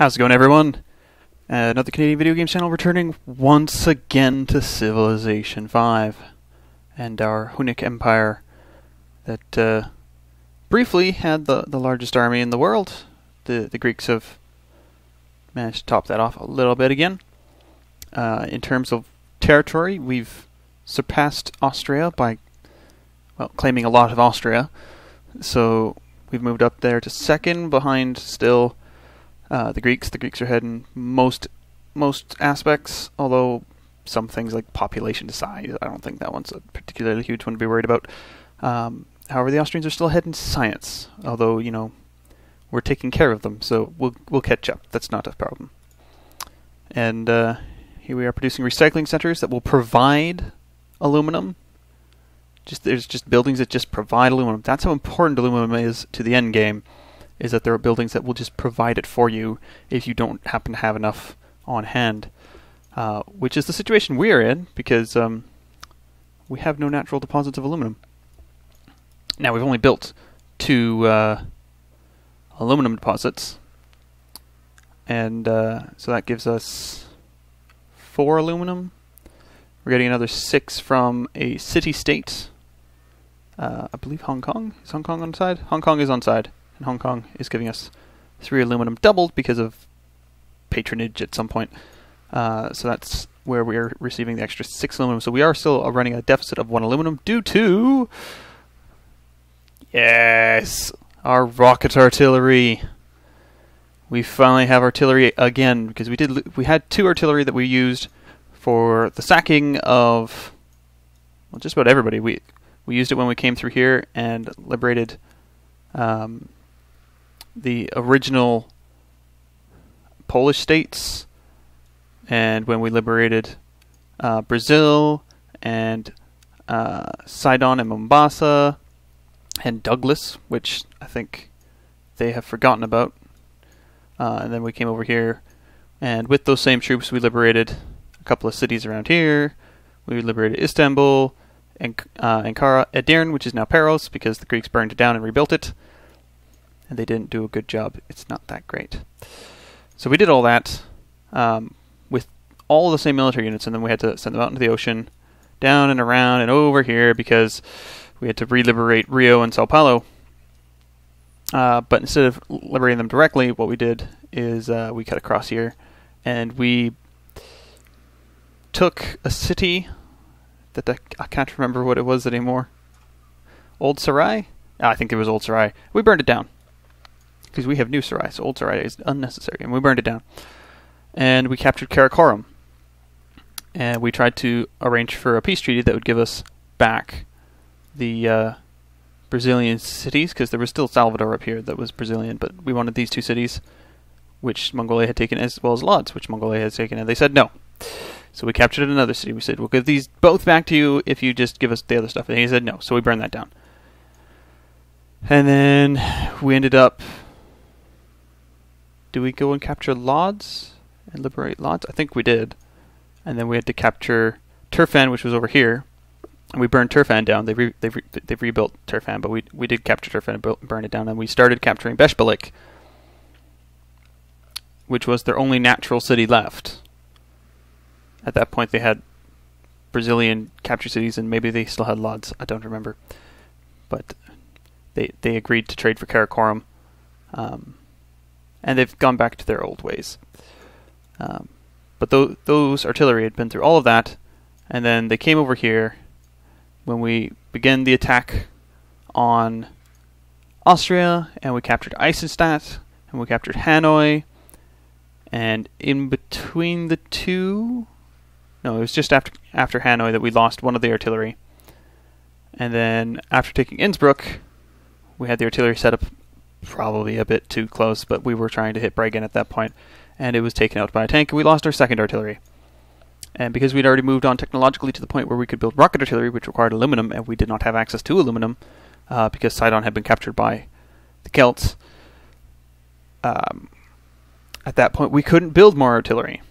How's it going, everyone? Another Canadian video game channel returning once again to Civilization 5 and our Hunnic Empire that briefly had the largest army in the world. The Greeks have managed to top that off a little bit again. In terms of territory, we've surpassed Austria by, well, claiming a lot of Austria. So we've moved up there to second, behind still the Greeks. The Greeks are ahead in most aspects, although some things like population to size, I don't think that one's a particularly huge one to be worried about. However, the Austrians are still ahead in science, although, you know, we're taking care of them, so we'll catch up. That's not a problem. And here we are producing recycling centers that will provide aluminum. There's just buildings that just provide aluminum. That's how important aluminum is to the end game, is that there are buildings that will just provide it for you if you don't happen to have enough on hand. Which is the situation we are in, because we have no natural deposits of aluminum. Now, we've only built 2 aluminum deposits, and so that gives us 4 aluminum. We're getting another 6 from a city-state. I believe Hong Kong. Is Hong Kong on side? Hong Kong is on side, and Hong Kong is giving us 3 aluminum, doubled because of patronage at some point. So that's where we are receiving the extra 6 aluminum. So we are still running a deficit of 1 aluminum due to, yes, our rocket artillery. We finally have artillery again, because we had 2 artillery that we used for the sacking of, well, just about everybody. We used it when we came through here and liberated the original Polish states, and when we liberated Brazil and Sidon and Mombasa and Douglas, which I think they have forgotten about. And then we came over here, and with those same troops we liberated a couple of cities around here. We liberated Istanbul, and Ankara, Edirne, which is now Paros, because the Greeks burned it down and rebuilt it. And they didn't do a good job. It's not that great. So we did all that with all the same military units, and then we had to send them out into the ocean, down and around and over here, because we had to re-liberate Rio and Sao Paulo. But instead of liberating them directly, what we did is we cut across here, and we took a city that I can't remember what it was anymore. Old Sarai? I think it was Old Sarai. We burned it down, because we have New Sarai, so Old Sarai is unnecessary, and we burned it down. And we captured Karakorum, and we tried to arrange for a peace treaty that would give us back the Brazilian cities, because there was still Salvador up here that was Brazilian, but we wanted these 2 cities, which Mongolia had taken, as well as Lodz, which Mongolia had taken, and they said no. So we captured another city. We said, we'll give these both back to you if you just give us the other stuff. And he said no, so we burned that down. And then we ended up... Do we go and capture Lodz and liberate Lodz? I think we did. And then we had to capture Turfan, which was over here. And we burned Turfan down. They've rebuilt Turfan, but we did capture Turfan and burn it down. And we started capturing Beshbalik, which was their only natural city left. At that point, they had Brazilian captured cities, and maybe they still had Lodz. I don't remember. But they agreed to trade for Karakorum. And they've gone back to their old ways. But those artillery had been through all of that, and then they came over here when we began the attack on Austria, and we captured Eisenstadt, and we captured Hanoi, and in between the two... No, it was just after Hanoi that we lost one of the artillery. And then after taking Innsbruck, we had the artillery set up probably a bit too close, but we were trying to hit Bregan at that point, and it was taken out by a tank, and we lost our 2nd artillery. And because we'd already moved on technologically to the point where we could build rocket artillery, which required aluminum, and we did not have access to aluminum, because Sidon had been captured by the Celts, at that point we couldn't build more artillery.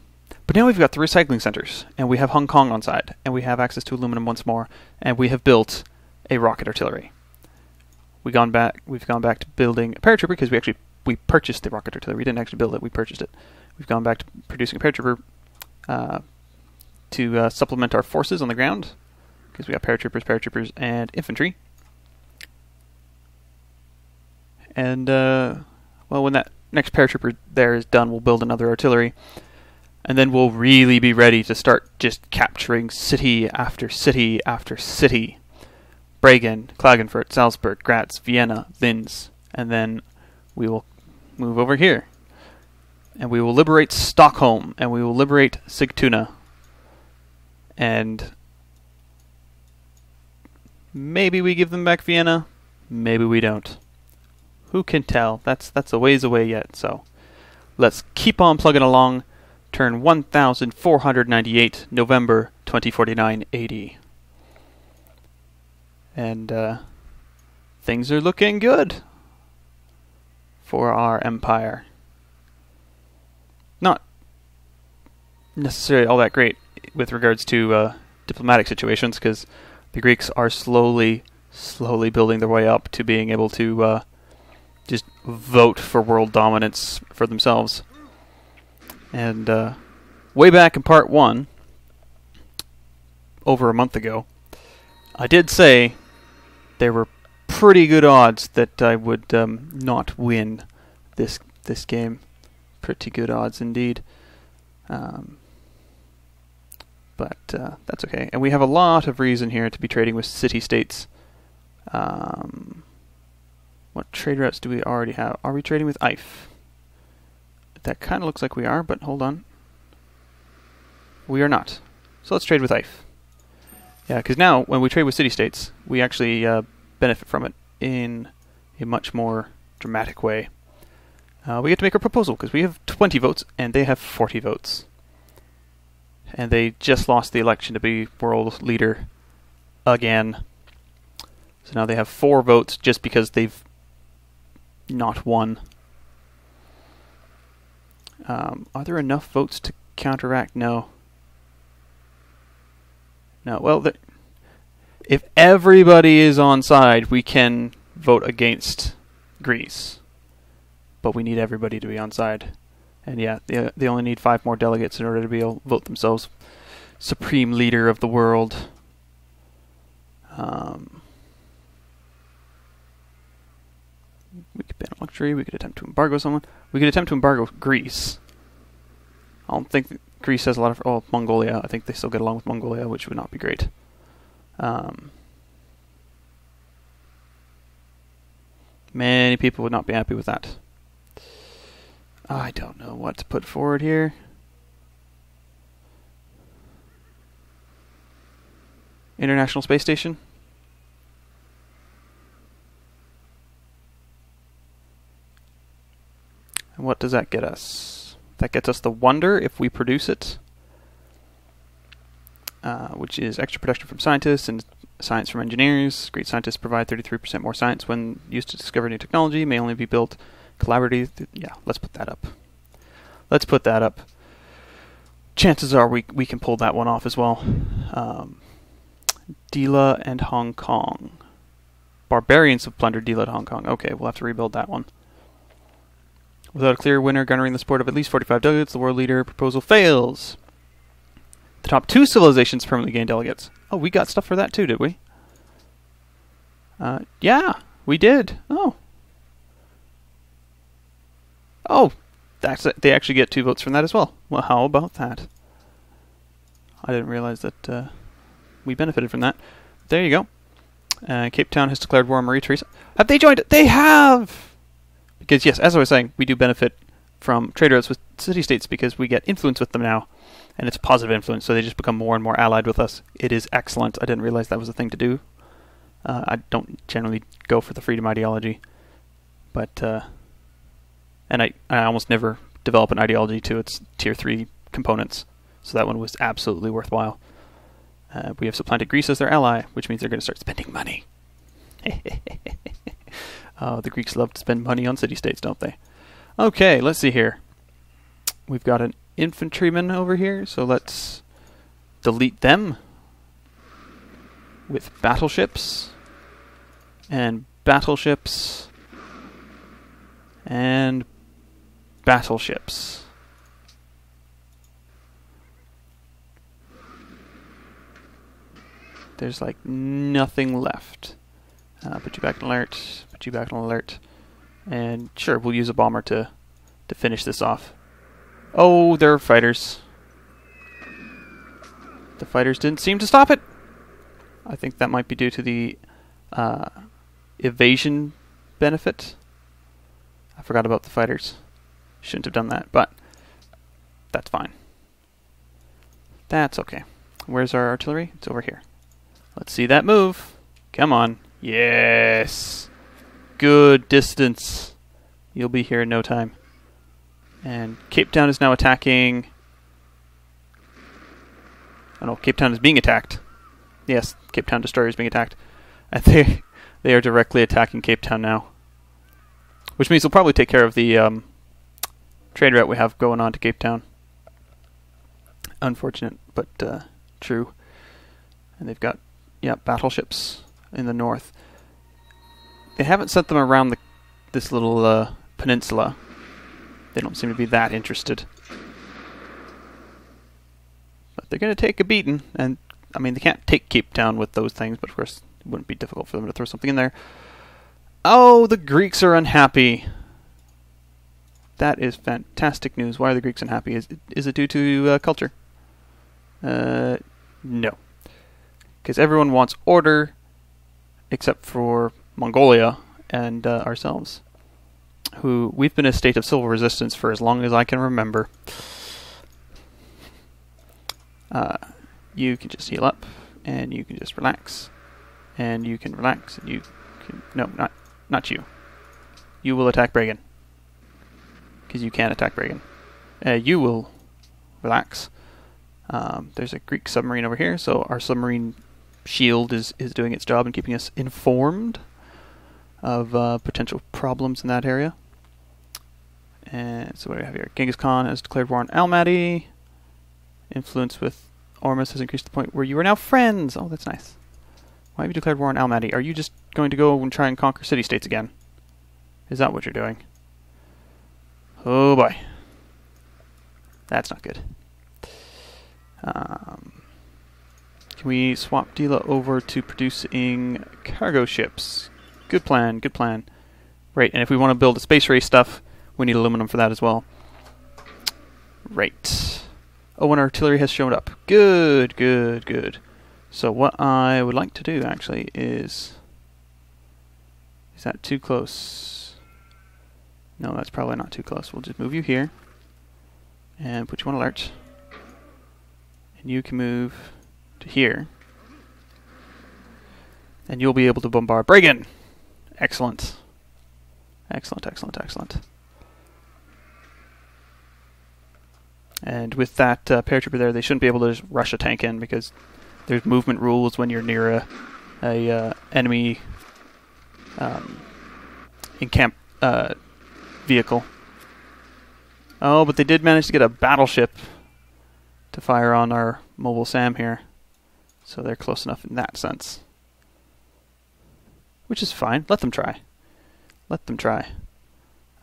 But now we've got the recycling centers, and we have Hong Kong on side, and we have access to aluminum once more, and we have built a rocket artillery. We've gone back to building a paratrooper, because we actually we purchased the rocket artillery. We didn't actually build it. We purchased it. We've gone back to producing a paratrooper to supplement our forces on the ground, because we got paratroopers, and infantry. And well, when that next paratrooper there is done, we'll build another artillery, and then we'll really be ready to start just capturing city after city after city. Bregen, Klagenfurt, Salzburg, Graz, Vienna, Linz, and then we will move over here. And we will liberate Stockholm, and we will liberate Sigtuna. And maybe we give them back Vienna, maybe we don't. Who can tell? That's a ways away yet, so let's keep on plugging along. Turn 1498, November 2049 AD. And things are looking good for our empire. Not necessarily all that great with regards to diplomatic situations, because the Greeks are slowly building their way up to being able to just vote for world dominance for themselves. And way back in part 1, over a month ago, I did say there were pretty good odds that I would not win this game. Pretty good odds indeed. But that's okay. And we have a lot of reason here to be trading with city-states. What trade routes do we already have? Are we trading with IFE? That kind of looks like we are, but hold on. We are not. So let's trade with IFE. Yeah, because now, when we trade with city-states, we actually benefit from it in a much more dramatic way. We get to make a proposal, because we have 20 votes, and they have 40 votes. And they just lost the election to be world leader again. So now they have 4 votes just because they've not won. Are there enough votes to counteract? No. No, well, if everybody is on side, we can vote against Greece. But we need everybody to be on side. And yeah, they only need 5 more delegates in order to be able to vote themselves supreme leader of the world. We could ban luxury, we could attempt to embargo someone. We could attempt to embargo Greece. I don't think Greece has a lot of... Oh, Mongolia. I think they still get along with Mongolia, which would not be great. Many people would not be happy with that. I don't know what to put forward here. International Space Station. And what does that get us? That gets us the Wonder if we produce it, which is extra production from scientists and science from engineers. Great scientists provide 33% more science when used to discover new technology. May only be built collaboratively. Yeah, let's put that up. Let's put that up. Chances are we can pull that one off as well. Dila and Hong Kong. Barbarians have plundered Dila and Hong Kong. Okay, we'll have to rebuild that one. Without a clear winner garnering the support of at least 45 delegates, the world leader proposal fails. The top 2 civilizations permanently gain delegates. Oh, we got stuff for that too, did we? Yeah, we did. Oh. Oh, that's it. They actually get 2 votes from that as well. Well, how about that? I didn't realize that we benefited from that. There you go. Cape Town has declared war on Marie Theresa. Have they joined it? They have! Because, yes, as I was saying, we do benefit from trade routes with city-states because we get influence with them now. And it's positive influence, so they just become more and more allied with us. It is excellent. I didn't realize that was a thing to do. I don't generally go for the freedom ideology. But, and I almost never develop an ideology to its tier 3 components. So that one was absolutely worthwhile. We have supplanted Greece as their ally, which means they're going to start spending money. The Greeks love to spend money on city-states, don't they? Okay, let's see here. We've got an infantryman over here, so let's delete them with battleships. And battleships. And battleships. There's like nothing left. Put you back on alert. Put you back on alert. And sure, we'll use a bomber to finish this off. Oh, there are fighters. The fighters didn't seem to stop it. I think that might be due to the evasion benefit. I forgot about the fighters. Shouldn't have done that, but that's fine. That's okay. Where's our artillery? It's over here. Let's see that move. Come on. Yes. Good distance. You'll be here in no time. And Cape Town is now attacking... Oh no, Cape Town is being attacked. Yes, Cape Town Destroyer is being attacked. And they are directly attacking Cape Town now. Which means they'll probably take care of the trade route we have going on to Cape Town. Unfortunate, but true. And they've got, yeah, battleships in the north. They haven't sent them around this little peninsula. They don't seem to be that interested. But they're going to take a beating. And, I mean, they can't take Cape Town with those things, but of course it wouldn't be difficult for them to throw something in there. Oh, the Greeks are unhappy. That is fantastic news. Why are the Greeks unhappy? Is it due to culture? No. Because everyone wants order, except for Mongolia and ourselves, who we've been in a state of civil resistance for as long as I can remember. You can just heal up, and you can just relax, and you can relax, and you can... No, not you. You will attack Bregan. Because you can attack Bregan. You will relax. There's a Greek submarine over here, so our submarine shield is doing its job and keeping us informed of potential problems in that area. And so what do we have here? Genghis Khan has declared war on Almaty. Influence with Ormus has increased to the point where you are now friends. Oh, that's nice. Why have you declared war on Almaty? Are you just going to go and try and conquer city-states again? Is that what you're doing? Oh boy. That's not good. Can we swap Dila over to producing cargo ships? Good plan, good plan. Right, and if we want to build a space race stuff, we need aluminum for that as well. Right. Oh, and artillery has shown up. Good, good, good. So what I would like to do, actually, is... Is that too close? No, that's probably not too close. We'll just move you here. And put you on alert. And you can move to here. And you'll be able to bombard Bregan! Excellent. Excellent, excellent, excellent. And with that paratrooper there, they shouldn't be able to just rush a tank in, because there's movement rules when you're near a enemy encamp vehicle. Oh, but they did manage to get a battleship to fire on our mobile SAM here. So they're close enough in that sense. Which is fine. Let them try. Let them try.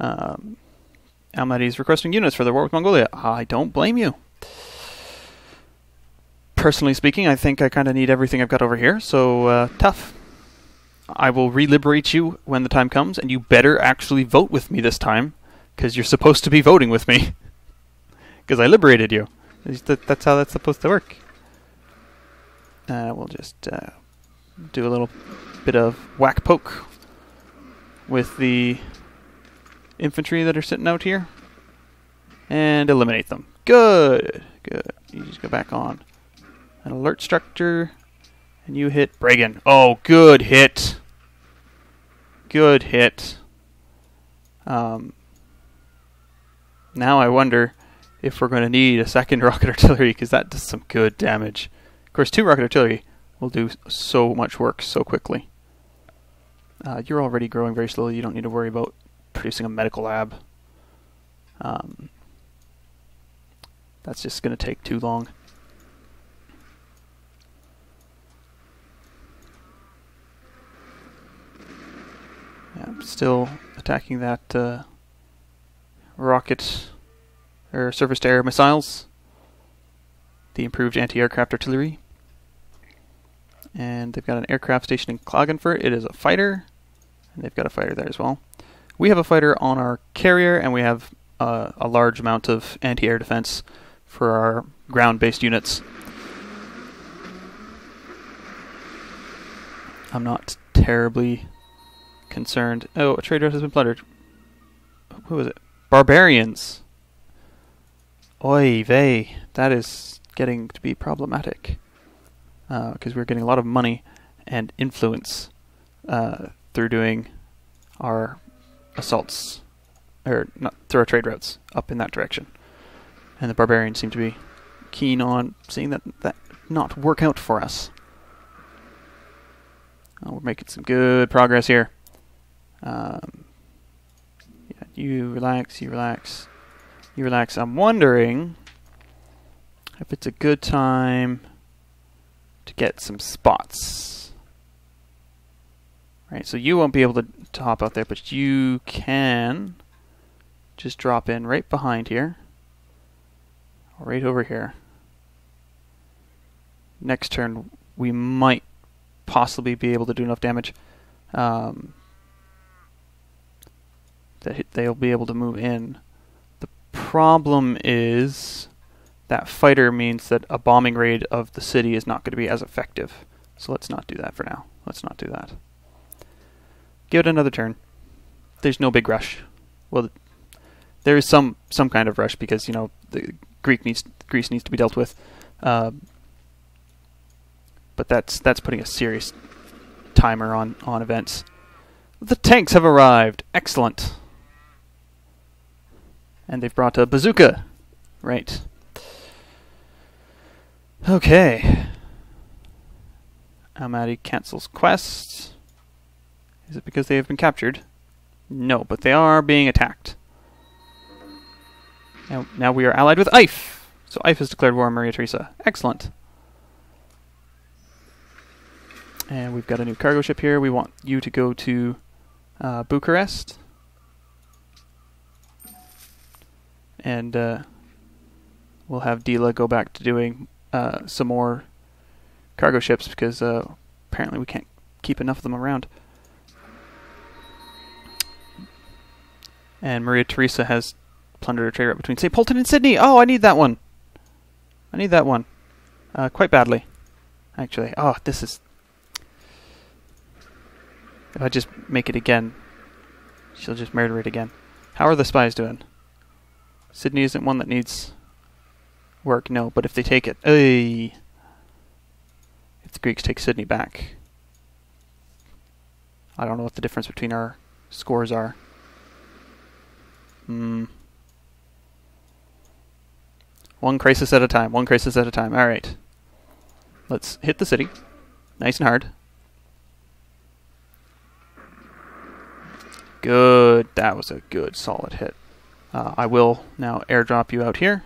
Almaty is requesting units for the war with Mongolia. I don't blame you. Personally speaking, I think I kind of need everything I've got over here, so tough. I will re-liberate you when the time comes, and you better actually vote with me this time, because you're supposed to be voting with me. Because I liberated you. That's how that's supposed to work. We'll just do a little bit of whack poke with the infantry that are sitting out here. And eliminate them. Good. Good. You just go back on an alert structure. And you hit Bregan. Oh, good hit. Good hit. Now I wonder if we're going to need a second rocket artillery, because that does some good damage. Of course, 2 rocket artillery will do so much work so quickly. You're already growing very slowly. You don't need to worry about producing a medical lab. That's just going to take too long. Yeah, I'm still attacking that rocket or surface-to-air missiles, the improved anti-aircraft artillery, and they've got an aircraft station in Klagenfurt. It is a fighter, and they've got a fighter there as well. We have a fighter on our carrier, and we have a large amount of anti-air defense for our ground-based units. I'm not terribly concerned. Oh, a trade route has been plundered. Who is it? Barbarians. Oy vey. That is getting to be problematic. Because we're getting a lot of money and influence through doing our assaults, or not through our trade routes up in that direction. And the barbarians seem to be keen on seeing that not work out for us. We're making some good progress here. Yeah, you relax, you relax, you relax. I'm wondering if it's a good time to get some spots. Right, so you won't be able to hop out there, but you can just drop in right behind here. Right over here. Next turn, we might possibly be able to do enough damage that they'll be able to move in. The problem is that fighter means that a bombing raid of the city is not going to be as effective. So let's not do that for now. Let's not do that. Give it another turn. There's no big rush. Well, there is some kind of rush because, you know, the Greece needs to be dealt with. But that's putting a serious timer on events. The tanks have arrived. Excellent. And they've brought a bazooka. Right. Okay. Almaty cancels quest. Is it because they have been captured? No, but they are being attacked. Now we are allied with Eif. So Eif has declared war on Maria Theresa. Excellent. And we've got a new cargo ship here. We want you to go to Bucharest. And we'll have Dila go back to doing some more cargo ships because apparently we can't keep enough of them around. And Maria Theresa has plundered a trade route between St. Polten and Sydney. Oh, I need that one. I need that one. Quite badly, actually. Oh, this is... If I just make it again, she'll just murder it again. How are the spies doing? Sydney isn't one that needs work, no, but if they take it... If the Greeks take Sydney back... I don't know what the difference between our scores are. One crisis at a time, one crisis at a time. Alright. Let's hit the city. Nice and hard. Good. That was a good, solid hit. I will now airdrop you out here.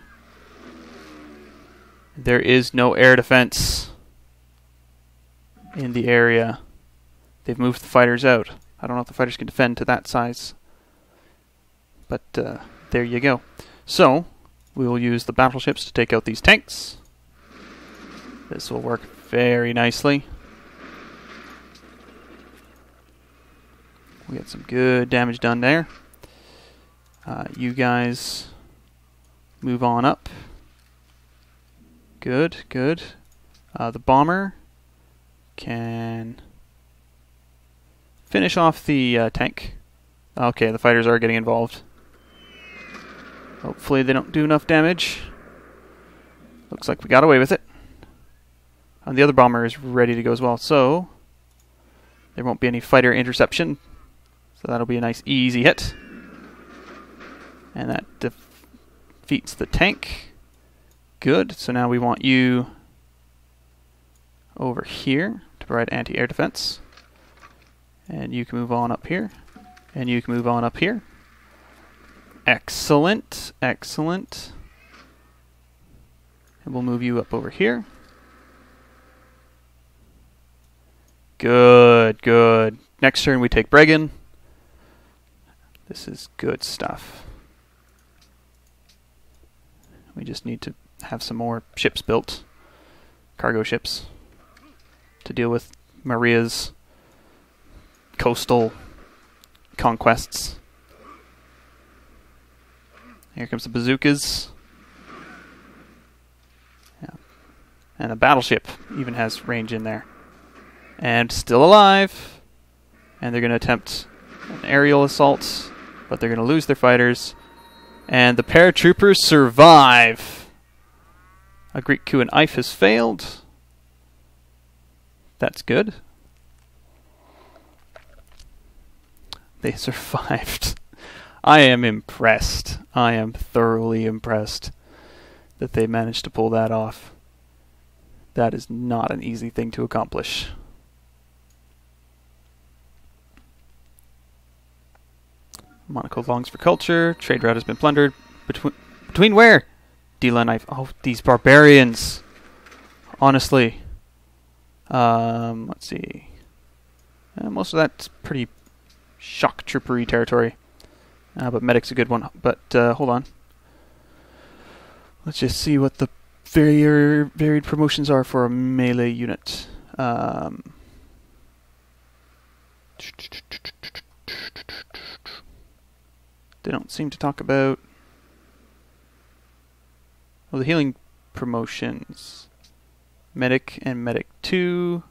There is no air defense in the area. They've moved the fighters out. I don't know if the fighters can defend to that size. But there you go. So, we will use the battleships to take out these tanks. This will work very nicely. We get some good damage done there. You guys move on up. Good, good. The bomber can finish off the tank. Okay, the fighters are getting involved. Hopefully they don't do enough damage. Looks like we got away with it. And the other bomber is ready to go as well, so there won't be any fighter interception. So that'll be a nice easy hit. And that defeats the tank. Good, so now we want you over here to provide anti-air defense. And you can move on up here. And you can move on up here. Excellent, excellent. And we'll move you up over here. Good, good. Next turn we take Bregan. This is good stuff. We just need to have some more ships built, cargo ships, to deal with Maria's coastal conquests. Here comes the bazookas. Yeah. And a battleship even has range in there. And still alive. And they're going to attempt an aerial assault, but they're going to lose their fighters. And the paratroopers survive. A Greek coup in Ife has failed. That's good. They survived. I am impressed. I am thoroughly impressed that they managed to pull that off. That is not an easy thing to accomplish. Monaco longs for culture. Trade route has been plundered. Between where? Dila knife. Oh, these barbarians. Honestly. Let's see. Most of that's pretty shock troopery territory. But medic's a good one. But hold on. Let's just see what the varied promotions are for a melee unit. They don't seem to talk about... Oh, the healing promotions. Medic and Medic 2.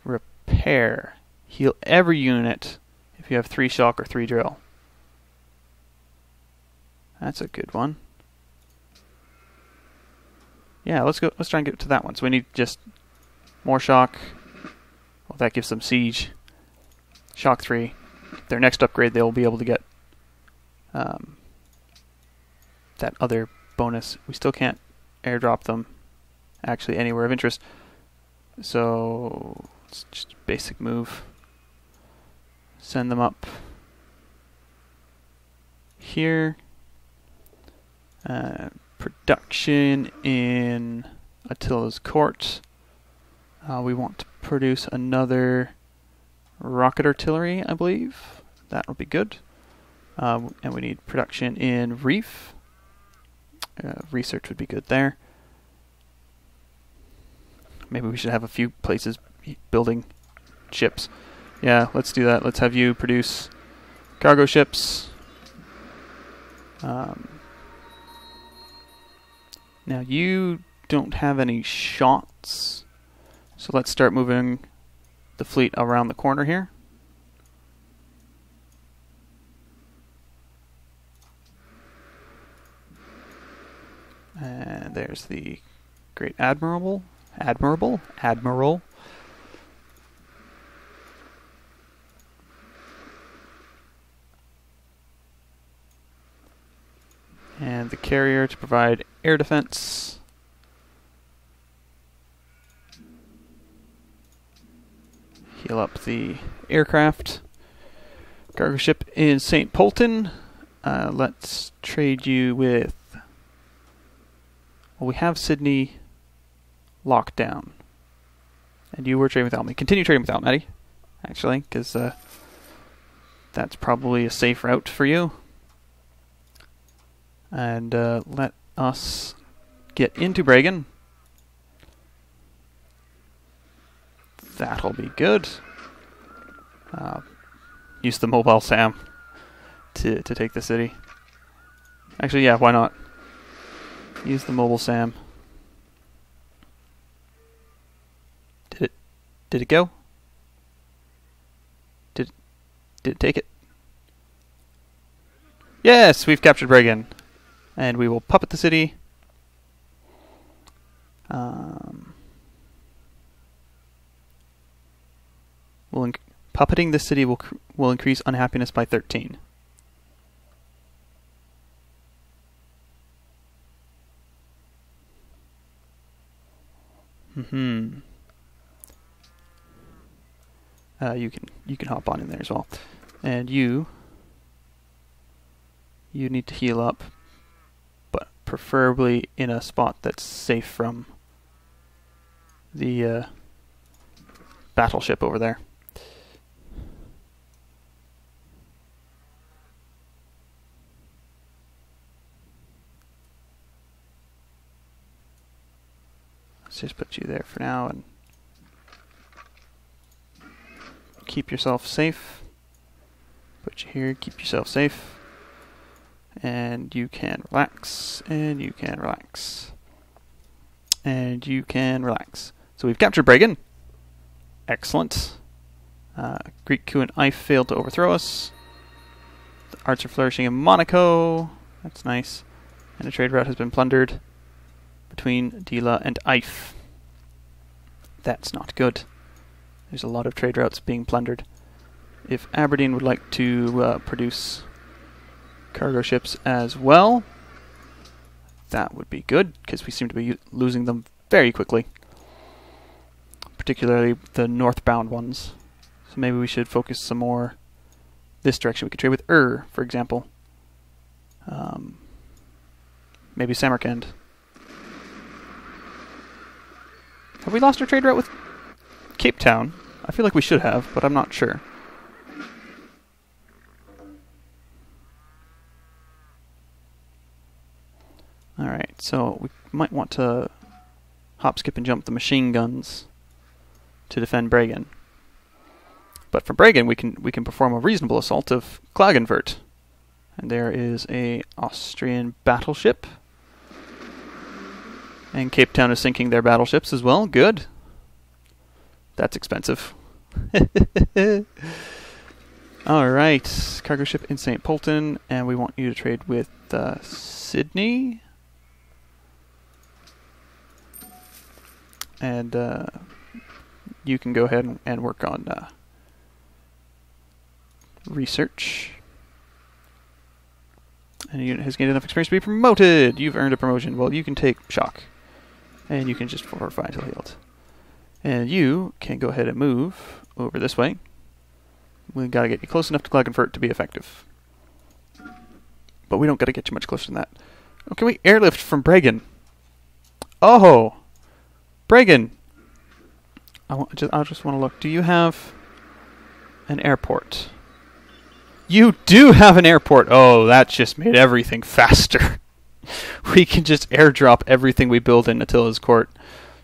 Repair. Heal every unit if you have 3 shock or 3 drill. That's a good one. Yeah, let's try and get to that one. So we need just more shock. Well, that gives them siege. Shock 3. Their next upgrade, they'll be able to get that other bonus. We still can't airdrop them actually anywhere of interest. So it's just a basic move. Send them up here. Production in Attila's court. We want to produce another rocket artillery, I believe. That will be good. And we need production in Reef. Research would be good there. Maybe we should have a few places building ships. Yeah, let's do that. Let's have you produce cargo ships. Now you don't have any shots, so let's start moving the fleet around the corner here. And there's the Great Admiral. Admiral. And the carrier to provide air defense. Heal up the aircraft. Cargo ship in St. Polten. Let's trade you with... Well, we have Sydney locked down. And you were trading with Almaty. Continue trading with Almaty, actually, because that's probably a safe route for you. And let us get into Bregan. That'll be good. Use the mobile SAM to take the city. Actually, yeah, why not? Use the mobile SAM. Did it go? Did it take it? Yes, we've captured Bregan. And we will puppet the city. Puppeting the city will increase unhappiness by 13. You can hop on in there as well, and you need to heal up, but preferably in a spot that's safe from the battleship over there. Let's just put you there for now and keep yourself safe. Put you here, keep yourself safe. And you can relax, and you can relax. And you can relax. So we've captured Bregan. Excellent. Greek coup and Ife failed to overthrow us. The arts are flourishing in Monaco. That's nice. And a trade route has been plundered between Dila and Ife. That's not good. There's a lot of trade routes being plundered. If Aberdeen would like to produce cargo ships as well, that would be good, because we seem to be losing them very quickly. Particularly the northbound ones. So maybe we should focus some more this direction. We could trade with for example. Maybe Samarkand. Have we lost our trade route with Cape Town? I feel like we should have, but I'm not sure. Alright, so we might want to hop, skip, and jump the machine guns to defend Bregan. But for Bregan, we can perform a reasonable assault of Klagenfurt. And there is a Austrian battleship. And Cape Town is sinking their battleships as well. Good. That's expensive. Alright, cargo ship in St. Polten, and we want you to trade with Sydney. And you can go ahead and work on research. And a unit has gained enough experience to be promoted. You've earned a promotion. Well, you can take shock. And you can just fortify until healed. And you can go ahead and move over this way. We've got to get you close enough to Klagenfurt to be effective. But we don't got to get you much closer than that. Oh, can we airlift from Bregan? Oh! Bregan! I just want to look. Do you have an airport? You do have an airport! Oh, that just made everything faster. We can just airdrop everything we build in Attila's court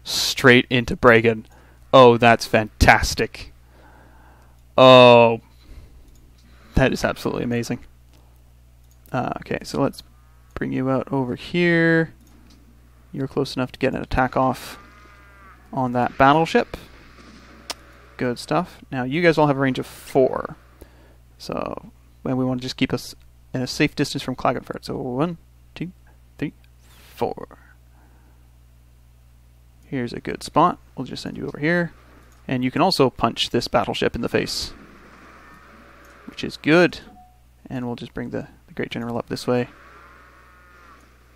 straight into Bregan. Oh, that's fantastic. Oh, that is absolutely amazing. Okay, so let's bring you out over here. You're close enough to get an attack off on that battleship. Good stuff. Now, you guys all have a range of 4. So, when we want to just keep us in a safe distance from Klagenfurt. So, 1, 2, 3, 4. Here's a good spot. We'll just send you over here. And you can also punch this battleship in the face, which is good. And we'll just bring the Great General up this way.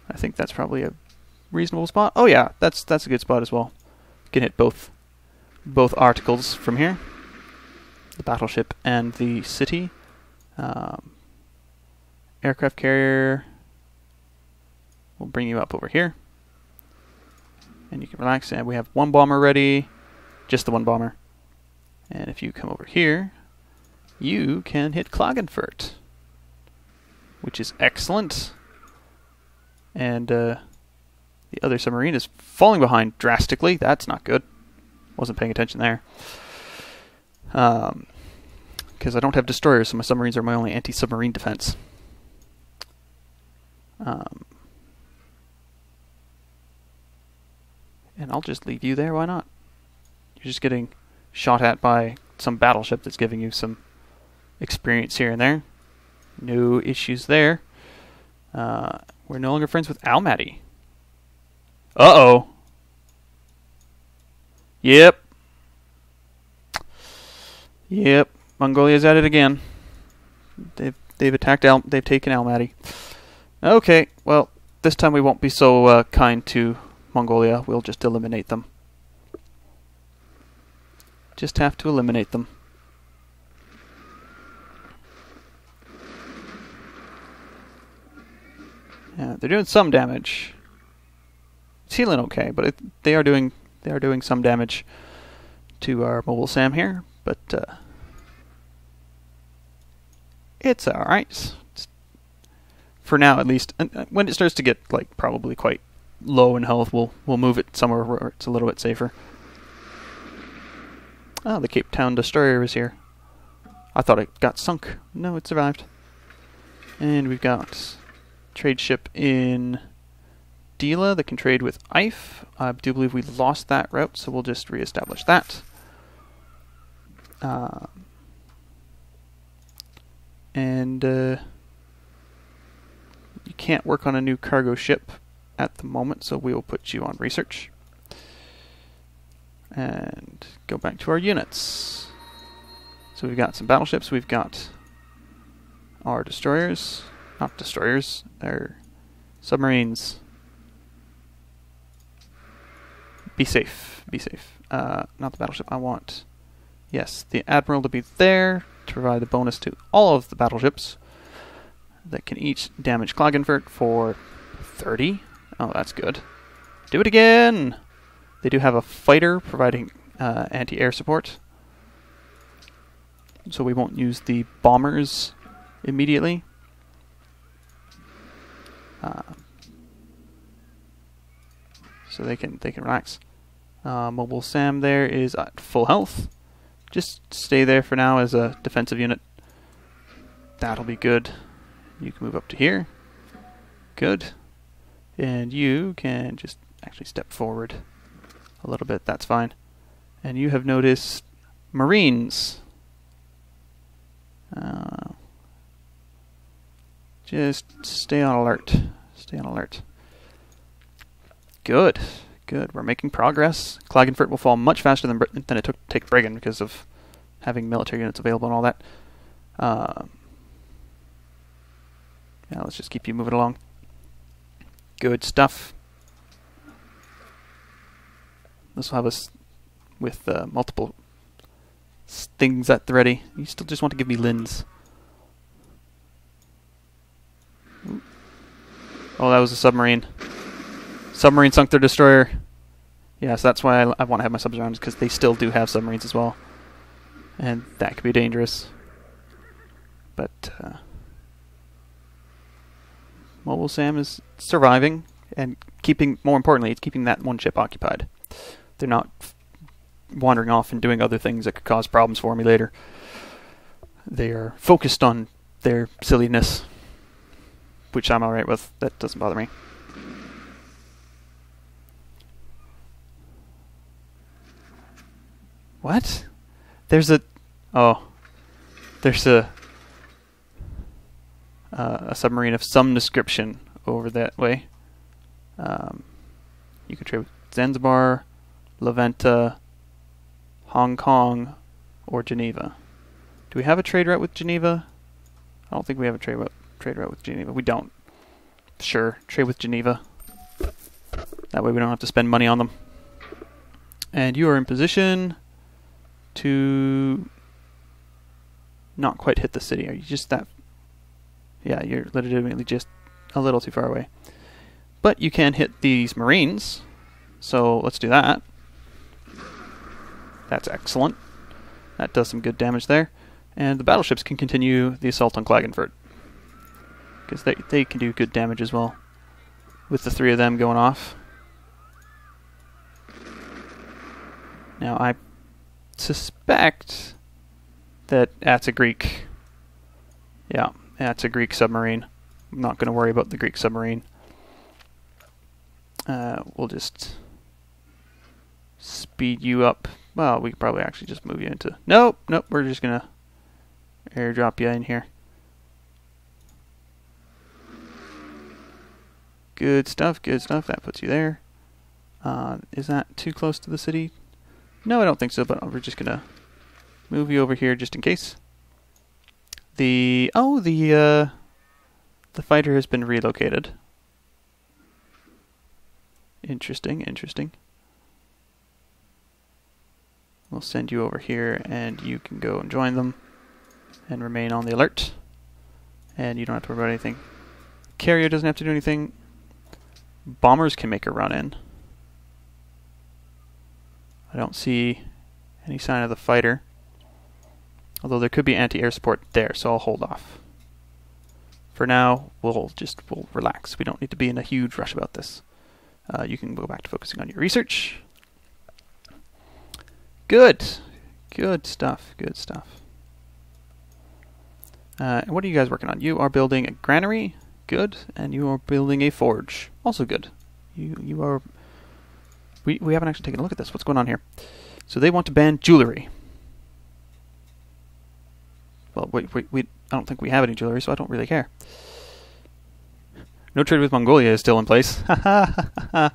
I think that's probably a reasonable spot. Oh yeah, that's a good spot as well. You can hit both articles from here, the battleship and the city. Aircraft carrier. We'll bring you up over here, and you can relax. And we have 1 bomber ready, just the 1 bomber. And if you come over here, you can hit Klagenfurt, which is excellent. And the other submarine is falling behind drastically. That's not good. Wasn't paying attention there. Because I don't have destroyers, so my submarines are my only anti-submarine defense. And I'll just leave you there, why not? You're just getting shot at by some battleship that's giving you some experience here and there. No issues there. We're no longer friends with Almaty. Uh-oh. Yep. Yep. Mongolia's at it again. They've attacked they've taken Almaty. Okay, well, this time we won't be so kind to Mongolia. We'll just eliminate them. Just have to eliminate them. Yeah, they're doing some damage. It's healing okay, but they are doing some damage to our mobile SAM here, but it's all right for now, at least. And when it starts to get like probably quite low in health, we'll move it somewhere where it's a little bit safer. Ah, the Cape Town destroyer is here. I thought it got sunk. No, it survived. And we've got trade ship in Dila that can trade with Ife. I do believe we lost that route, so we'll just reestablish that. You can't work on a new cargo ship at the moment, so we will put you on research. And go back to our units. So we've got some battleships, we've got our destroyers, not destroyers, they're submarines. Be safe, be safe. Not the battleship, I want, yes, the Admiral to be there to provide a bonus to all of the battleships that can each damage Klagenfurt for 30. Oh, that's good. Do it again! They do have a fighter providing anti-air support, so we won't use the bombers immediately. So they can relax. Mobile Sam there is at full health. Just stay there for now as a defensive unit. That'll be good. You can move up to here. Good. And you can just actually step forward a little bit. That's fine. And you have noticed Marines. Just stay on alert. Stay on alert. Good. Good. We're making progress. Klagenfurt will fall much faster than it took to take Brigham because of having military units available and all that. Yeah, let's just keep you moving along. Good stuff. This will have us with multiple things at the ready. You still just want to give me Linz. Ooh. Oh, that was a submarine. Submarine sunk their destroyer. Yes, that's why I want to have my subs around, because they still do have submarines as well. And that could be dangerous. But Mobile Sam is surviving and keeping, more importantly, it's keeping that one ship occupied. They're not wandering off and doing other things that could cause problems for me later. They are focused on their silliness, which I'm alright with. That doesn't bother me. What? There's a... Oh. There's a submarine of some description over that way. You can trade with Zanzibar, Levanta, Hong Kong, or Geneva. Do we have a trade route with Geneva? I don't think we have a trade route with Geneva. We don't. Sure, trade with Geneva. That way we don't have to spend money on them. And you are in position to not quite hit the city. Are you just that... Yeah, you're legitimately just a little too far away. But you can hit these Marines, so let's do that. That's excellent. That does some good damage there. And the battleships can continue the assault on Klagenfurt, because they can do good damage as well, with the three of them going off. Now I suspect that that's a Greek. Yeah, that's a Greek submarine. I'm not going to worry about the Greek submarine. We'll just speed you up. Well, we could probably actually just move you into... Nope, we're just going to airdrop you in here. Good stuff, good stuff. That puts you there. Is that too close to the city? No, I don't think so, but we're just going to move you over here just in case. The fighter has been relocated. Interesting, interesting. We'll send you over here and you can go and join them and remain on the alert. And you don't have to worry about anything. Carrier doesn't have to do anything. Bombers can make a run in. I don't see any sign of the fighter. Although there could be anti-air support there, so I'll hold off. For now, we'll relax. We don't need to be in a huge rush about this. You can go back to focusing on your research. Good. Good stuff. Good stuff. And what are you guys working on? You are building a granary. Good. And you are building a forge. Also good. You are... We haven't actually taken a look at this. What's going on here? So they want to ban jewelry. Well, I don't think we have any jewelry, so I don't really care. No trade with Mongolia is still in place. There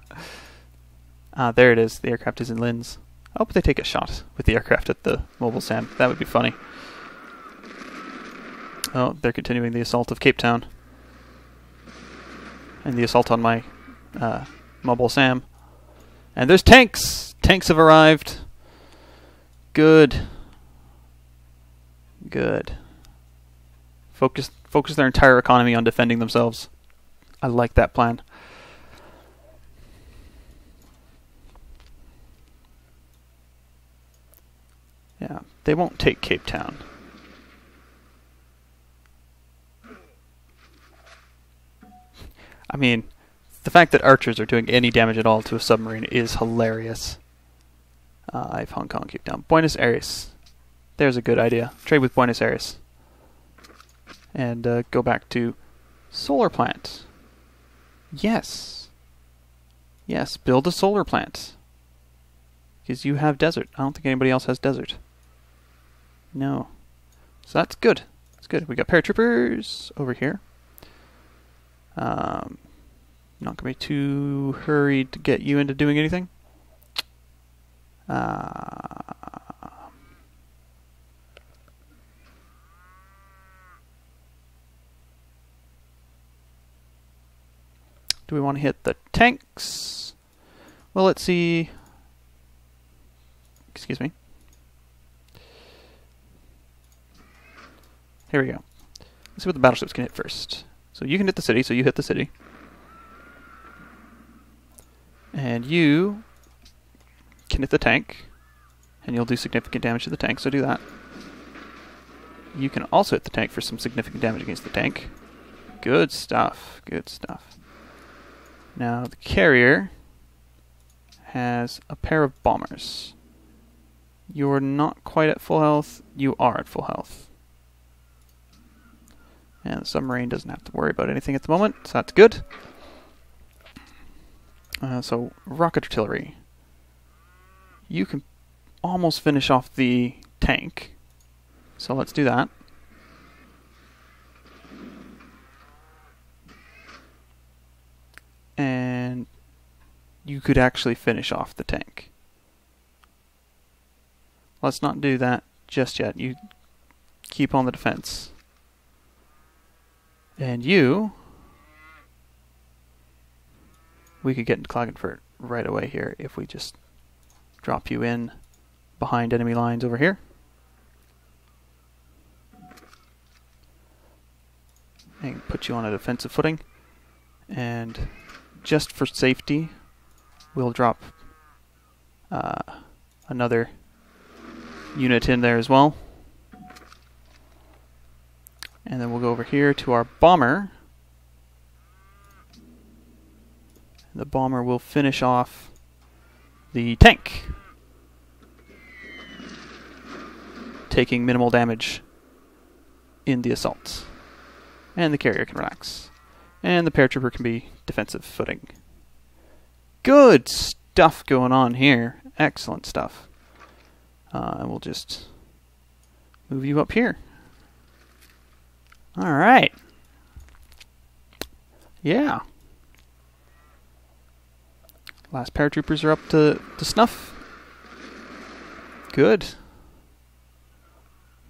it is. The aircraft is in Linz. I hope they take a shot with the aircraft at the mobile SAM. That would be funny. Oh, they're continuing the assault of Cape Town. And the assault on my mobile SAM. And there's tanks! Tanks have arrived. Good. Good. Focus their entire economy on defending themselves. I like that plan. Yeah, they won't take Cape Town. I mean, the fact that archers are doing any damage at all to a submarine is hilarious. I have Hong Kong, Cape Town. Buenos Aires. There's a good idea. Trade with Buenos Aires. And go back to solar plant. Yes. Yes, build a solar plant. Because you have desert. I don't think anybody else has desert. No. So that's good. That's good. We got paratroopers over here. Not going to be too hurried to get you into doing anything. Do we want to hit the tanks? Well, let's see. Excuse me. Here we go. Let's see what the battleships can hit first. So you can hit the city, so you hit the city. And you can hit the tank, and you'll do significant damage to the tank, so do that. You can also hit the tank for some significant damage against the tank. Good stuff. Good stuff. Now, the carrier has a pair of bombers. You're not quite at full health. You are at full health. And the submarine doesn't have to worry about anything at the moment, so that's good. So, rocket artillery. You can almost finish off the tank. So let's do that. And you could actually finish off the tank. Let's not do that just yet. You keep on the defense. And you... we could get into Klagenfurt right away here if we just drop you in behind enemy lines over here. And put you on a defensive footing. And just for safety, we'll drop another unit in there as well. And then we'll go over here to our bomber. The bomber will finish off the tank, taking minimal damage in the assault. And the carrier can relax. And the paratrooper can be defensive footing. Good stuff going on here. Excellent stuff. And we'll just move you up here. Alright. Yeah. Last paratroopers are up to snuff. Good.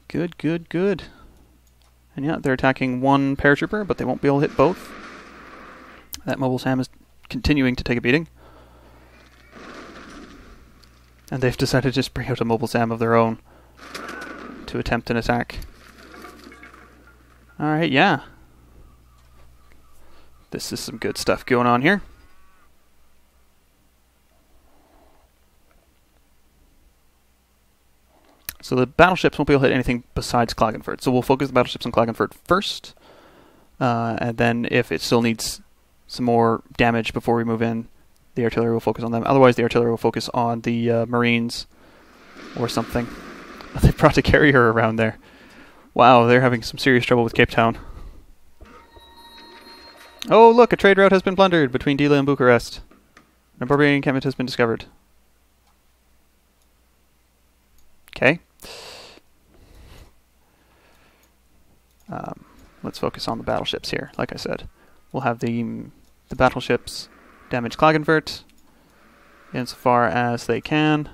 Good, good, good. And yeah, they're attacking one paratrooper, but they won't be able to hit both. That mobile SAM is continuing to take a beating. And they've decided to just bring out a mobile SAM of their own to attempt an attack. Alright, yeah. This is some good stuff going on here. So the battleships won't be able to hit anything besides Klagenfurt. So we'll focus the battleships on Klagenfurt first. And then if it still needs some more damage before we move in, the artillery will focus on them. Otherwise, the artillery will focus on the Marines or something. They brought a carrier around there. Wow, they're having some serious trouble with Cape Town. Oh, look, a trade route has been plundered between Dila and Bucharest. A barbarian encampment has been discovered. Okay. Let's focus on the battleships here. Like I said, we'll have the battleships damage Klagenfurt insofar as they can.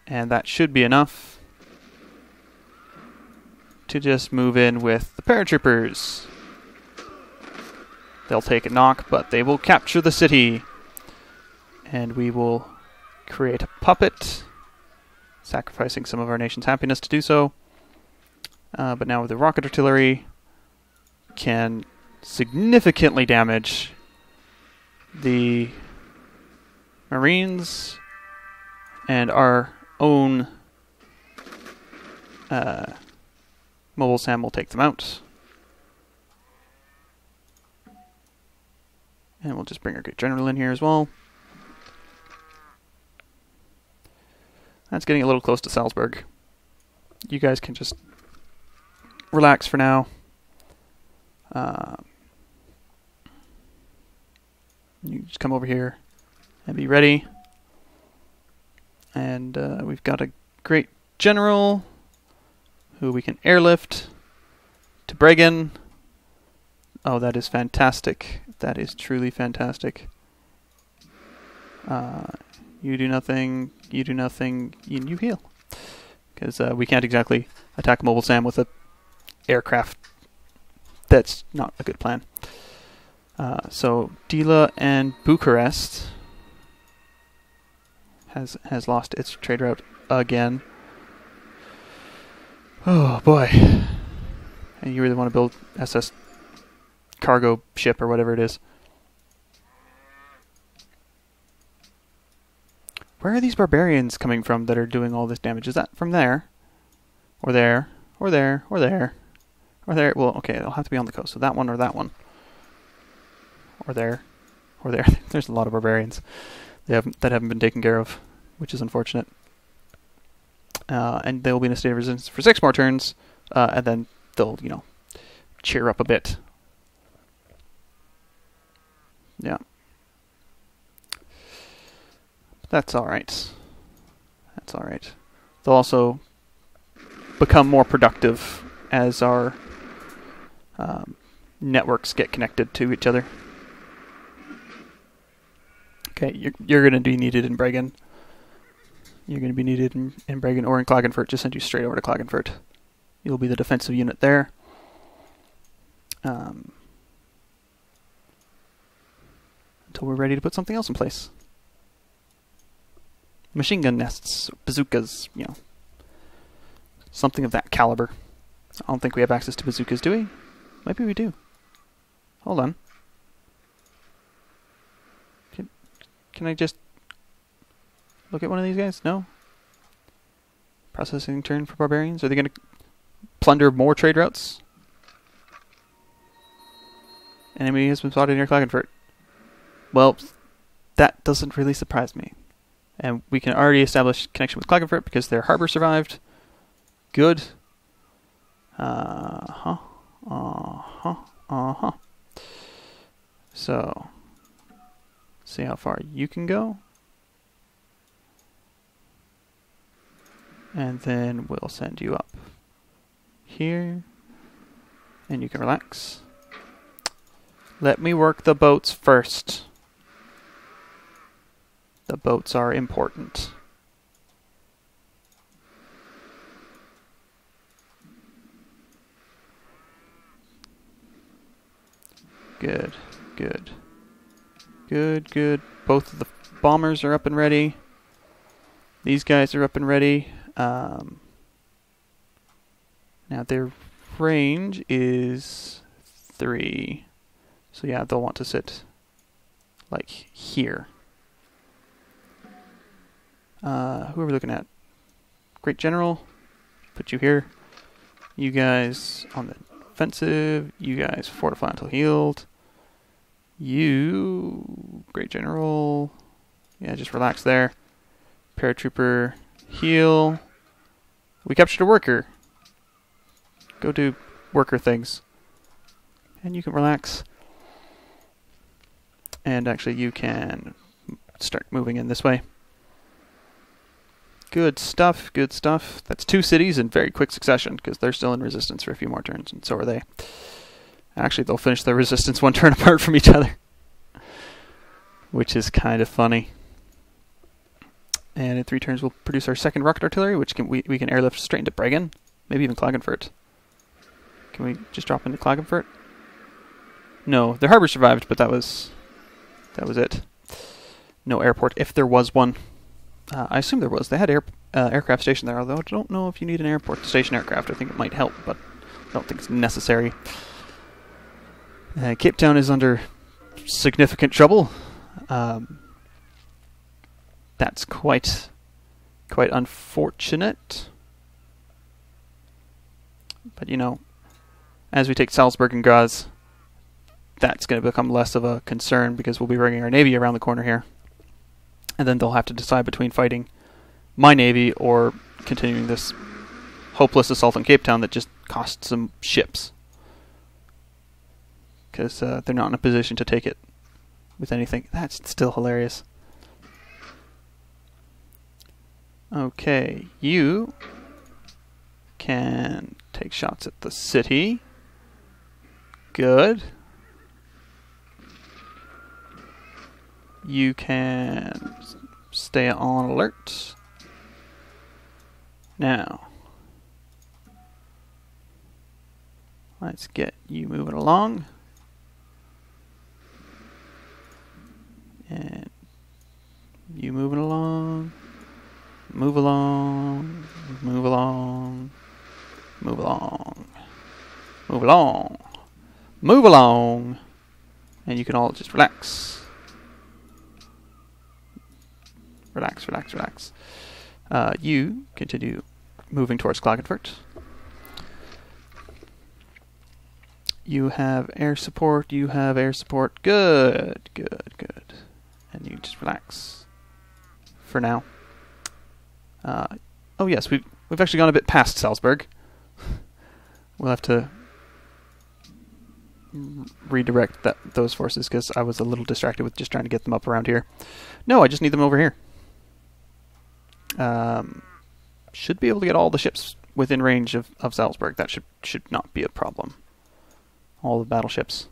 And that should be enough to just move in with the paratroopers. They'll take a knock, but they will capture the city. And we will create a puppet, sacrificing some of our nation's happiness to do so. But now the rocket artillery can significantly damage the Marines, and our own mobile SAM will take them out. And we'll just bring our great general in here as well. That's getting a little close to Salzburg. You guys can just relax for now. You just come over here and be ready. And we've got a great general who we can airlift to Bregan. Oh, that is fantastic. That is truly fantastic. You do nothing, you do nothing, you heal. Because we can't exactly attack Mobile Sam with a aircraft. That's not a good plan. So Dila and Bucharest has lost its trade route again. Oh boy. And you really want to build SS cargo ship or whatever it is. Where are these barbarians coming from that are doing all this damage? Is that from there? Or there? Or there? Or there? Or there? Well, okay, it'll have to be on the coast. So that one or that one. Or there. Or there. There's a lot of barbarians that haven't been taken care of, which is unfortunate. And they will be in a state of resistance for 6 more turns, and then they'll, cheer up a bit. Yeah. That's alright. That's alright. They'll also become more productive as our networks get connected to each other. Okay, you're going to be needed in Bregan. You're going to be needed in Bregan or in Klagenfurt. Just send you straight over to Klagenfurt. You'll be the defensive unit there. Until we're ready to put something else in place. Machine gun nests, bazookas, something of that caliber. I don't think we have access to bazookas, do we? Maybe we do. Hold on. Can I just look at one of these guys? No? Processing turn for barbarians? Are they going to plunder more trade routes? Enemy has been spotted near Klagenfurt. Well, that doesn't really surprise me. And we can already establish connection with Klagenfurt because their harbor survived. Good. So, see how far you can go. And then we'll send you up here. And you can relax. Let me work the boats first. The boats are important. Good, good. Good, good. Both of the bombers are up and ready. These guys are up and ready. Now their range is 3. So yeah, they'll want to sit like here. Who are we looking at? Great General. Put you here. You guys on the offensive. You guys fortify until healed. You, Great General, yeah, just relax there. Paratrooper, heal. We captured a worker. Go do worker things. And you can relax. And actually you can start moving in this way. Good stuff, good stuff. That's 2 cities in very quick succession, because they're still in resistance for a few more turns, and so are they. Actually, they'll finish their resistance 1 turn apart from each other, which is kind of funny. And in 3 turns, we'll produce our 2nd rocket artillery, which we can airlift straight into Bregan, maybe even Klagenfurt. Can we just drop into Klagenfurt? No, their harbor survived, but that was it. No airport, if there was one. I assume there was. They had aircraft stationed there, although I don't know if you need an airport to station aircraft. I think it might help, but I don't think it's necessary. Cape Town is under significant trouble. That's quite unfortunate. But, you know, as we take Salzburg and Graz, that's going to become less of a concern, because we'll be bringing our navy around the corner here. And then they'll have to decide between fighting my navy or continuing this hopeless assault on Cape Town that just costs them ships. Because they're not in a position to take it with anything. That's still hilarious. Okay, you can take shots at the city. Good. You can stay on alert. Now, let's get you moving along. And you moving along. Move along. Move along. Move along. Move along. Move along. And you can all just relax. Relax, relax, relax. You continue moving towards Klagenfurt. You have air support. You have air support. Good, good, good. And you just relax for now. Oh yes, we've actually gone a bit past Salzburg. We'll have to redirect those forces, because I was a little distracted with just trying to get them up around here. No, I just need them over here. Should be able to get all the ships within range of Salzburg. That should not be a problem. All the battleships.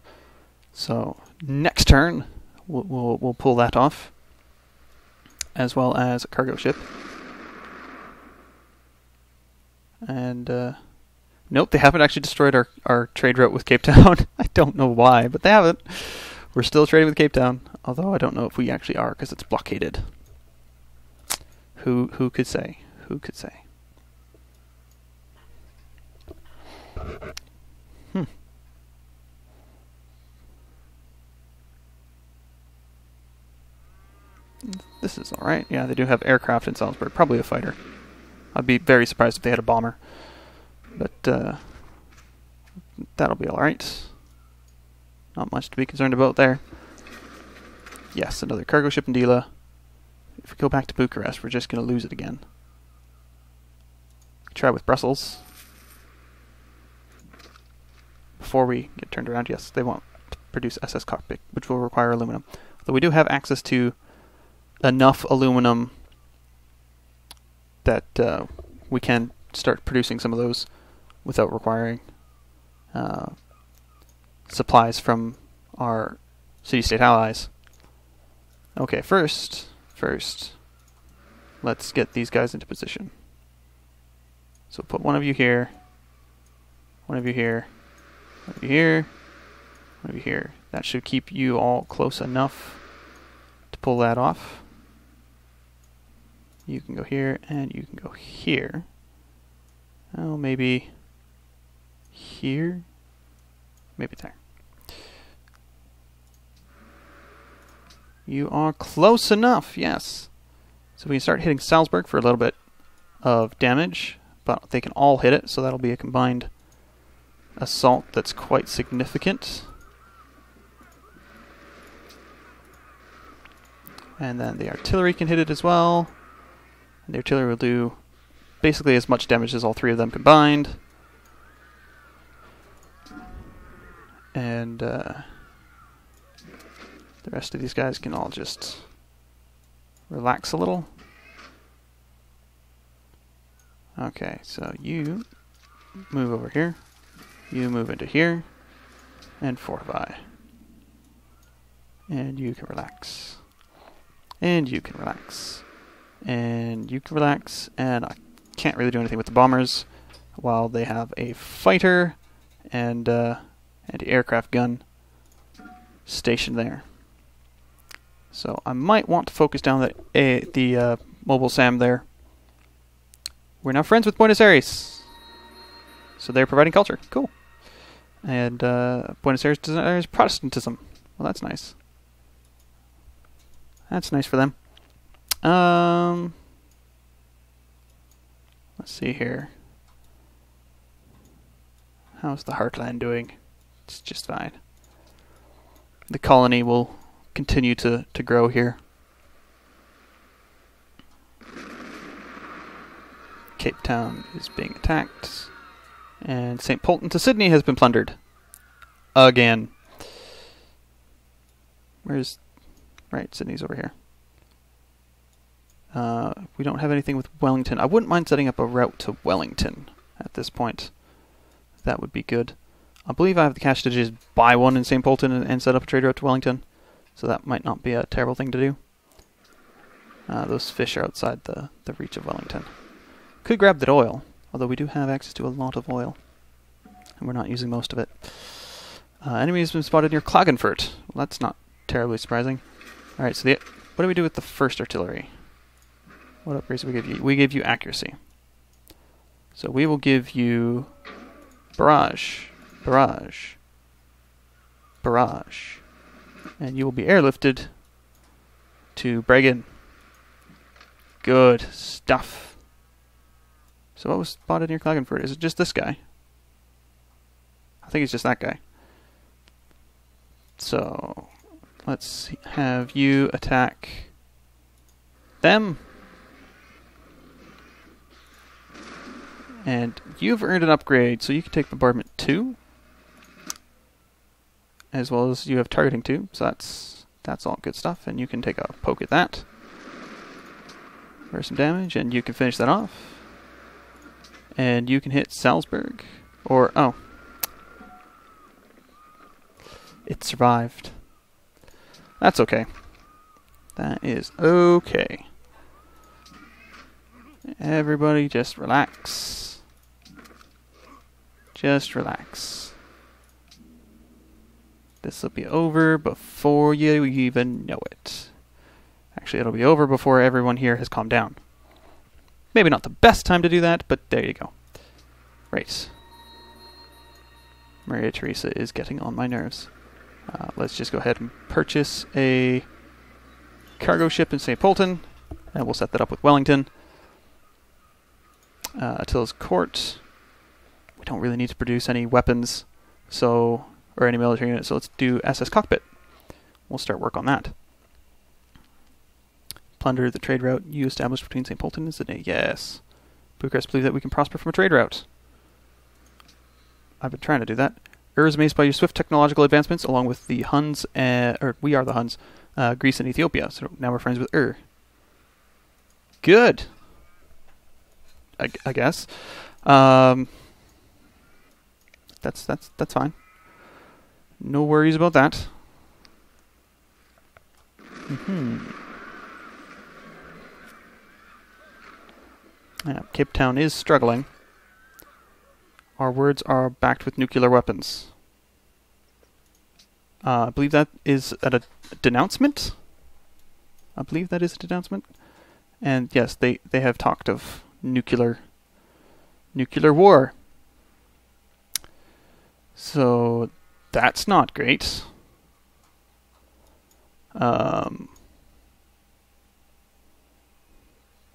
So next turn we'll pull that off, as well as a cargo ship. And nope, they haven't actually destroyed our trade route with Cape Town. I don't know why, but they haven't. We're still trading with Cape Town, although I don't know if we actually are, because it's blockaded. Who could say? Who could say? This is alright. Yeah, they do have aircraft in Salzburg. Probably a fighter. I'd be very surprised if they had a bomber. But that'll be alright. Not much to be concerned about there. Yes, another cargo ship in Dila. If we go back to Bucharest, we're just going to lose it again. Try with Brussels. Before we get turned around, yes, they won't produce SS cockpit, which will require aluminum. Though we do have access to enough aluminum that we can start producing some of those without requiring supplies from our city-state allies. Okay, first, let's get these guys into position. So put one of you here, one of you here, one of you here, one of you here. That should keep you all close enough to pull that off. You can go here, and you can go here. Oh, maybe here? Maybe there. You are close enough, yes. So we can start hitting Salzburg for a little bit of damage, but they can all hit it, so that'll be a combined assault that's quite significant. And then the artillery can hit it as well. And the artillery will do basically as much damage as all three of them combined. And the rest of these guys can all just relax a little. Okay, so you move over here. You move into here. And fortify. And you can relax. And you can relax. And you can relax. And I can't really do anything with the bombers while they have a fighter and anti-aircraft gun stationed there. So I might want to focus down the mobile SAM there. We're now friends with Buenos Aires. So they're providing culture. Cool. And Buenos Aires desires Protestantism. Well, that's nice. That's nice for them. Let's see here. How's the Heartland doing? It's just fine. The colony will continue to grow here. Cape Town is being attacked. And St. Polton to Sydney has been plundered. Again. Where's... Right, Sydney's over here. We don't have anything with Wellington. I wouldn't mind setting up a route to Wellington at this point. That would be good. I believe I have the cash to just buy one in St. Polton and set up a trade route to Wellington. So that might not be a terrible thing to do. Those fish are outside the reach of Wellington. Could grab that oil, although we do have access to a lot of oil. And we're not using most of it. Enemy has been spotted near Klagenfurt. Well, that's not terribly surprising. Alright, so what do we do with the first artillery? What upgrades do we give you? We give you accuracy. So we will give you barrage, barrage, barrage. And you will be airlifted to Bregan. Good stuff. So what was spotted near Klagenfurt? Is it just this guy? I think it's just that guy. So let's have you attack them. And you've earned an upgrade, so you can take bombardment 2. As well as you have targeting 2, so that's all good stuff. And you can take a poke at that for some damage, and you can finish that off. And you can hit Salzburg, or, oh. It survived. That's okay. That is okay. Everybody just relax. Just relax. This will be over before you even know it. Actually, it'll be over before everyone here has calmed down. Maybe not the best time to do that, but there you go. Right. Maria Teresa is getting on my nerves. Let's just go ahead and purchase a cargo ship in St. Polton, and we'll set that up with Wellington. Attila's Court. We don't really need to produce any weapons, or any military units, so let's do SS Cockpit. We'll start work on that. Plunder the trade route you established between St. Polton and Sydney. Yes. Bucharest believe that we can prosper from a trade route. I've been trying to do that. is amazed by your swift technological advancements, along with the Huns, or we are the Huns, Greece and Ethiopia. So now we're friends with Good. I guess. That's fine. No worries about that. Yeah, Cape Town is struggling. Our words are backed with nuclear weapons. I believe that is a denouncement. I believe that is a denouncement. And yes, they have talked of nuclear war. So that's not great.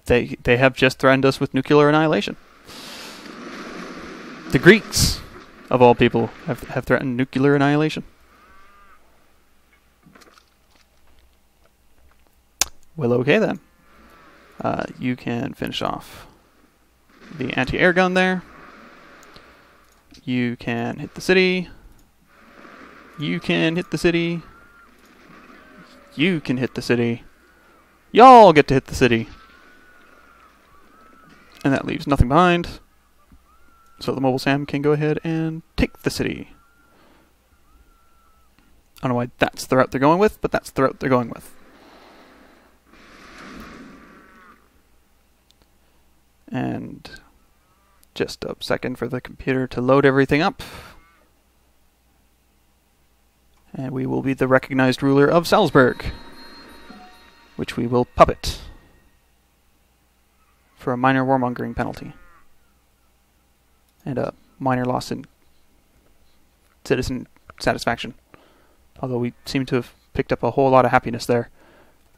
They have just threatened us with nuclear annihilation. The Greeks, of all people, have threatened nuclear annihilation. Well, okay then. You can finish off the anti-air gun there. You can hit the city. You can hit the city. You can hit the city. Y'all get to hit the city. And that leaves nothing behind. So the Mobile Sam can go ahead and take the city. I don't know why that's the route they're going with, but that's the route they're going with. And just a second for the computer to load everything up. And we will be the recognized ruler of Salzburg, which we will puppet for a minor warmongering penalty and a minor loss in citizen satisfaction. Although we seem to have picked up a whole lot of happiness there,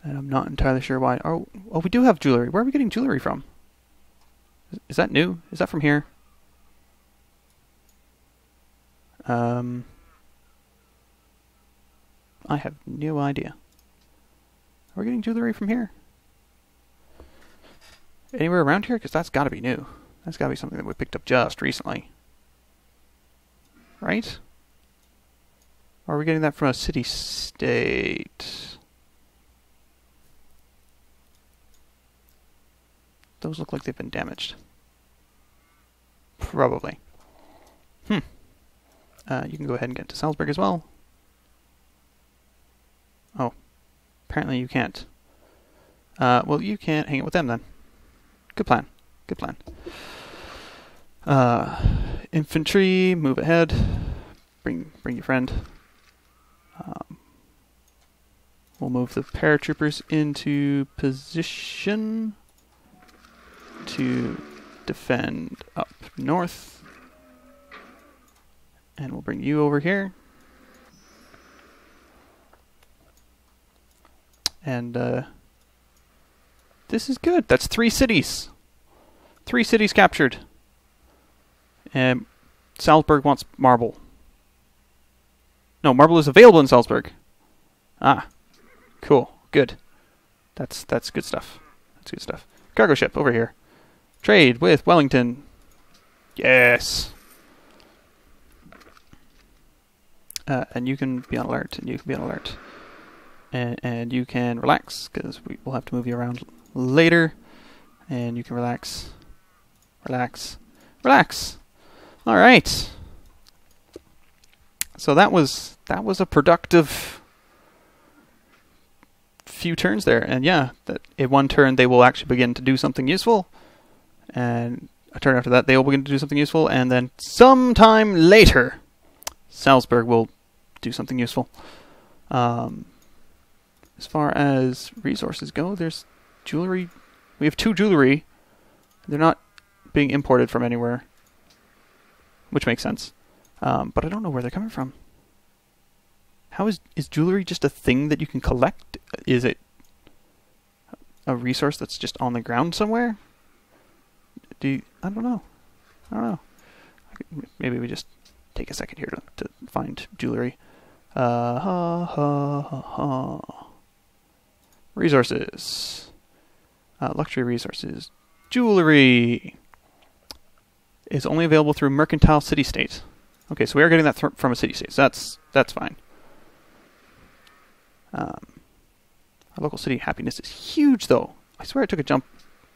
and I'm not entirely sure why. Oh, we do have jewelry. Where are we getting jewelry from? Is that new? Is that from here? I have no idea. Are we getting jewelry from here? Anywhere around here? Because that's got to be new. That's got to be something that we picked up just recently. Right? Or are we getting that from a city-state? Those look like they've been damaged. Probably. You can go ahead and get to Salzburg as well. Oh. Apparently you can't. Well, you can't hang it with them then. Good plan. Good plan. Infantry, move ahead. Bring your friend. We'll move the paratroopers into position to defend up north. And we'll bring you over here. And this is good. That's 3 cities. 3 cities captured. And Salzburg wants marble. No, marble is available in Salzburg. Ah, cool, good. That's good stuff. That's good stuff. Cargo ship over here. Trade with Wellington. Yes. And you can be on alert, and you can be on alert. And you can relax, because we will have to move you around later. And you can relax. Relax. Relax! Alright. So that was a productive few turns there. And yeah, that in one turn they will actually begin to do something useful. And a turn after that they will begin to do something useful. And then sometime later, Salzburg will do something useful. As far as resources go, there's jewelry. We have 2 jewelry. They're not being imported from anywhere, which makes sense. But I don't know where they're coming from. How is jewelry just a thing that you can collect? Is it a resource that's just on the ground somewhere? I don't know. I don't know. Maybe we just take a second here to find jewelry. Resources. Luxury resources. Jewelry is only available through mercantile city-state. Okay, so we are getting that from a city-state, so that's fine. Our local city happiness is huge, though. I swear I took a jump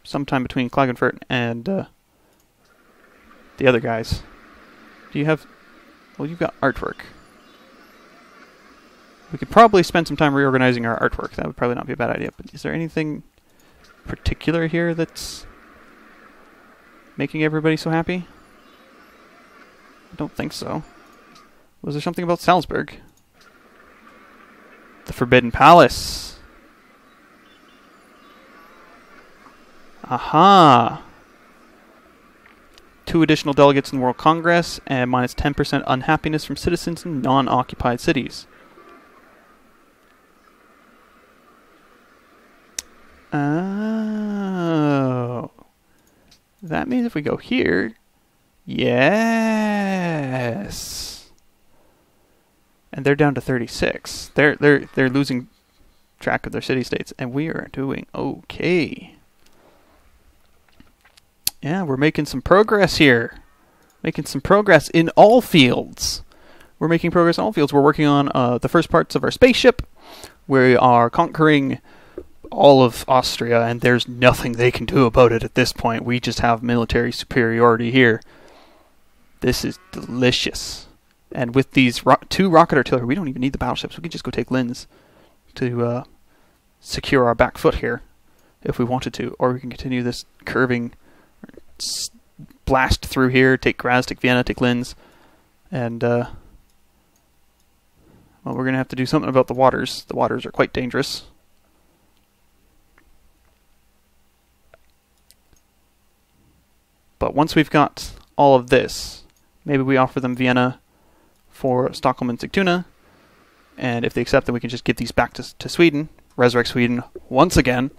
sometime between Klagenfurt and the other guys. Do you have... Well, you've got artwork. We could probably spend some time reorganizing our artwork. That would probably not be a bad idea. But is there anything particular here that's making everybody so happy? I don't think so. Was there something about Salzburg? The Forbidden Palace. Aha! 2 additional delegates in World Congress and minus 10% unhappiness from citizens in non-occupied cities. Oh. That means if we go here, yes. And they're down to 36. They're losing track of their city-states, and we are doing okay. Yeah, we're making some progress here. Making some progress in all fields. We're making progress in all fields. We're working on the first parts of our spaceship. We are conquering all of Austria, and there's nothing they can do about it at this point. We just have military superiority here. This is delicious. And with these 2 rocket artillery, we don't even need the battleships. We can just go take Linz to secure our back foot here if we wanted to. Or we can continue this curving blast through here, take Graz, take Vienna, take Linz, and well, we're going to have to do something about the waters. The waters are quite dangerous. But once we've got all of this, maybe we offer them Vienna for Stockholm and Sigtuna, and if they accept, then we can just give these back to Sweden, resurrect Sweden once again,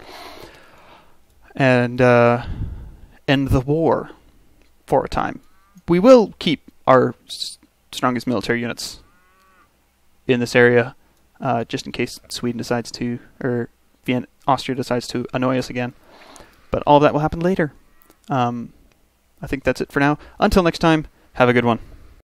and end the war for a time. We will keep our strongest military units in this area, just in case Sweden decides to, or Austria decides to annoy us again. But all of that will happen later. I think that's it for now. Until next time, have a good one.